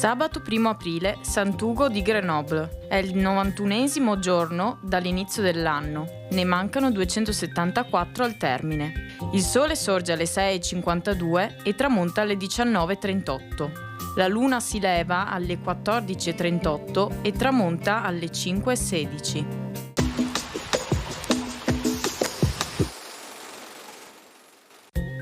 Sabato 1 aprile, Sant'Ugo di Grenoble. È il 91esimo giorno dall'inizio dell'anno. Ne mancano 274 al termine. Il sole sorge alle 6:52 e tramonta alle 19:38. La luna si leva alle 14:38 e tramonta alle 5:16.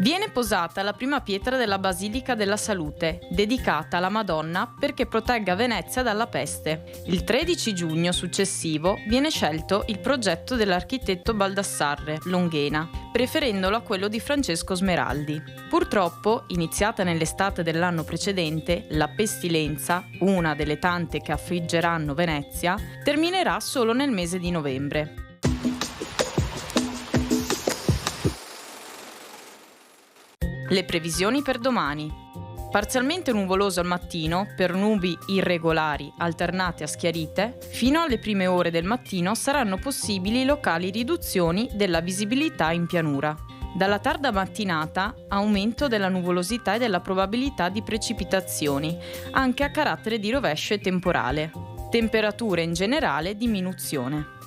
Viene posata la prima pietra della Basilica della Salute, dedicata alla Madonna perché protegga Venezia dalla peste. Il 13 giugno successivo viene scelto il progetto dell'architetto Baldassarre Longhena, preferendolo a quello di Francesco Smeraldi. Purtroppo, iniziata nell'estate dell'anno precedente, la pestilenza, una delle tante che affliggeranno Venezia, terminerà solo nel mese di novembre. Le previsioni per domani. Parzialmente nuvoloso al mattino, per nubi irregolari alternate a schiarite, fino alle prime ore del mattino saranno possibili locali riduzioni della visibilità in pianura. Dalla tarda mattinata, aumento della nuvolosità e della probabilità di precipitazioni, anche a carattere di rovescio e temporale. Temperature in generale, diminuzione.